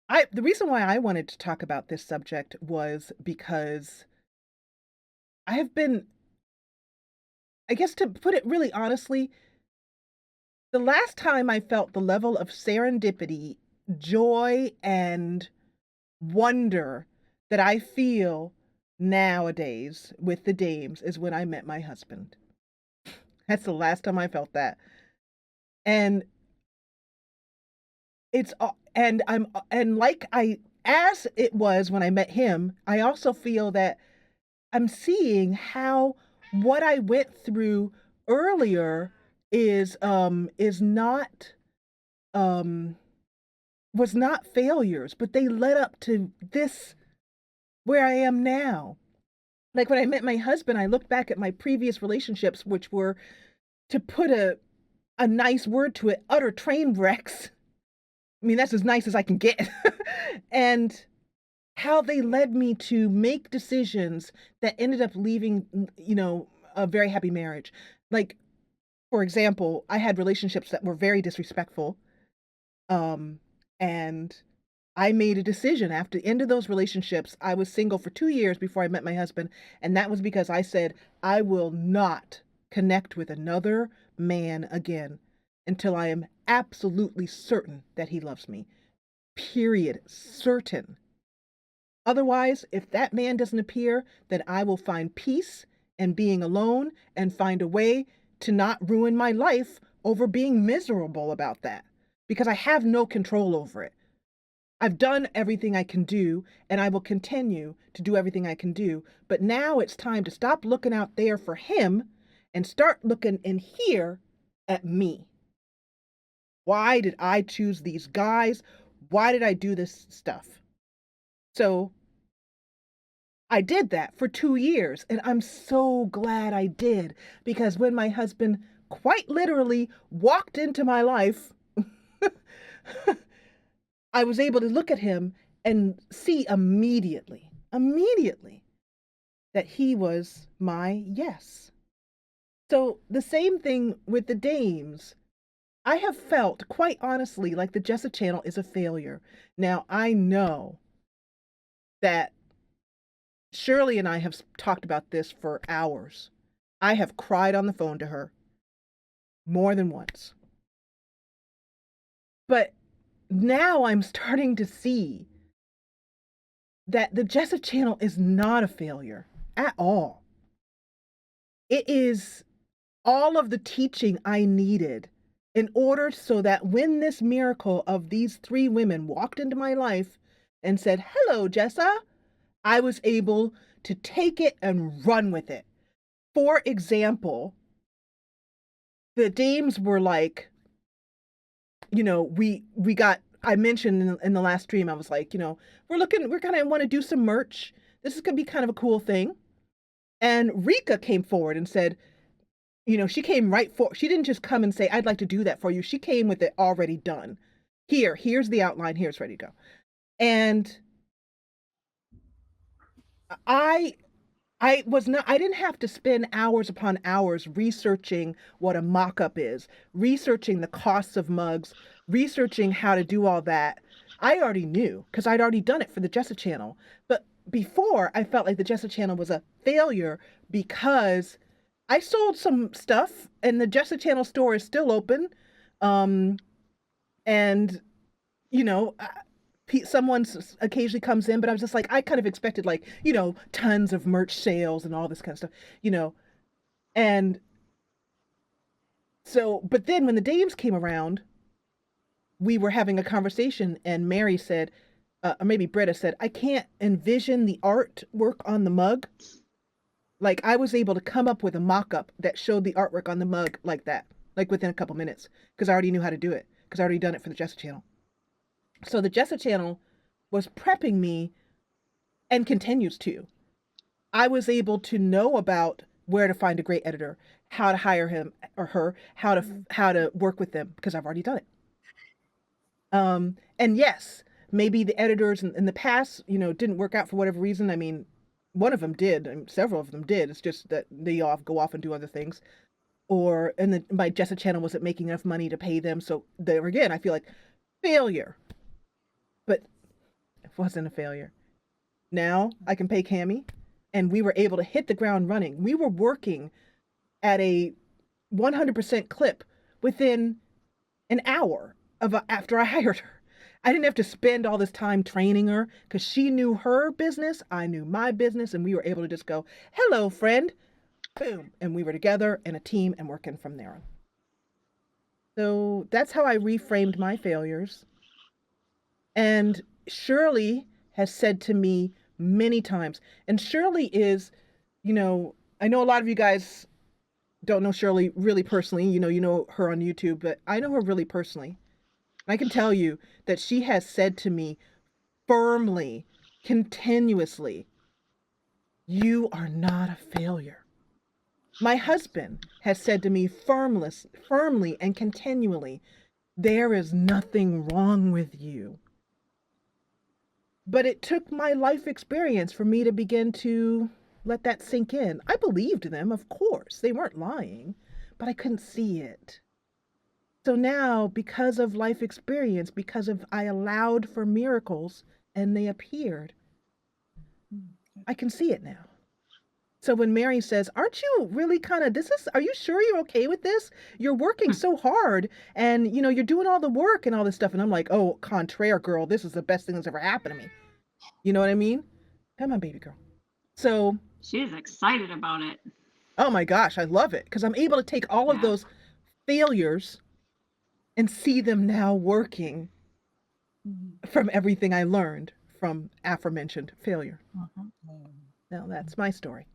The reason why I wanted to talk about this subject was because I have been, I guess to put it really honestly, the last time I felt the level of serendipity, joy, and wonder that I feel nowadays with the dames is when I met my husband. That's the last time I felt that. And and like I as it was when I met him, I also feel that I'm seeing how what I went through earlier is not um was not failures, but they led up to this where I am now. Like when I met my husband, I looked back at my previous relationships, which were, to put a nice word to it, utter train wrecks. I mean, that's as nice as I can get. And how they led me to make decisions that ended up leaving, a very happy marriage. Like, for example, I had relationships that were very disrespectful. Um, and I made a decision after the end of those relationships. I was single for 2 years before I met my husband, and that was because I said, "I will not connect with another man again until I am absolutely certain that he loves me." Period. Certain. Otherwise, if that man doesn't appear, then I will find peace in being alone and find a way to not ruin my life over being miserable about that, because I have no control over it. I've done everything I can do, and I will continue to do everything I can do. But now it's time to stop looking out there for him and start looking in here at me. Why did I choose these guys? Why did I do this stuff? So I did that for 2 years, and I'm so glad I did, because when my husband quite literally walked into my life, I was able to look at him and see immediately that he was my yes. So the same thing with the dames. I have felt, quite honestly, like the Jessa channel is a failure. Now, I know that Shirley and I have talked about this for hours. I have cried on the phone to her more than once. But now I'm starting to see that the Jessa channel is not a failure at all. It is all of the teaching I needed in order so that when this miracle of these three women walked into my life and said, "Hello, Jessa," I was able to take it and run with it. For example, the dames were like, we got, I mentioned in the last stream, I was like, we're kind of want to do some merch. This is going to be kind of a cool thing. And Rika came forward and said, she came right for, she didn't just come and say, "I'd like to do that for you." She came with it already done. Here's the outline. Here's ready to go. And I I didn't have to spend hours upon hours researching what a mock-up is, researching the costs of mugs, researching how to do all that. I already knew because I'd already done it for the Jessa channel. But before, I felt like the Jessa channel was a failure because I sold some stuff and the Jessa channel store is still open. Um, and you know, someone occasionally comes in, but I was just like, I kind of expected like, tons of merch sales and all this kind of stuff, you know. And so, but then when the dames came around, we were having a conversation, and Mary said, or maybe Britta said, "I can't envision the artwork on the mug." Like I was able to come up with a mock-up that showed the artwork on the mug like that, like within a couple minutes, because I already knew how to do it, because I already done it for the Jessa channel. So the Jessa channel was prepping me and continues to. I was able to know about where to find a great editor, how to hire him or her, how to work with them because I've already done it. And yes, maybe the editors in the past, didn't work out for whatever reason. I mean, one of them did, and several of them did. It's just that they go off and do other things. And my Jessa channel wasn't making enough money to pay them. So there again, I feel like failure. But wasn't a failure. Now I can pay Cammy, and we were able to hit the ground running. We were working at a 100% clip within an hour after I hired her. I didn't have to spend all this time training her because she knew her business, I knew my business, and we were able to just go, hello, friend, boom. And we were together in a team and working from there on. So that's how I reframed my failures. And Shirley has said to me many times, and Shirley is, I know a lot of you guys don't know Shirley really personally. You know her on YouTube, but I know her really personally. I can tell you that she has said to me firmly, continuously, you are not a failure. My husband has said to me firmly and continually, there is nothing wrong with you. But it took my life experience for me to begin to let that sink in. I believed them, of course. They weren't lying, but I couldn't see it. So now, because of life experience, I allowed for miracles and they appeared, I can see it now. So when Mary says, aren't you really are you sure you're okay with this? You're working so hard and, you're doing all the work and all this stuff. And I'm like, oh, contraire, girl, this is the best thing that's ever happened to me. You know what I mean? Come on, baby girl. So she's excited about it. Oh my gosh, I love it because I'm able to take all of those failures and see them now working from everything I learned from aforementioned failure. Now that's my story.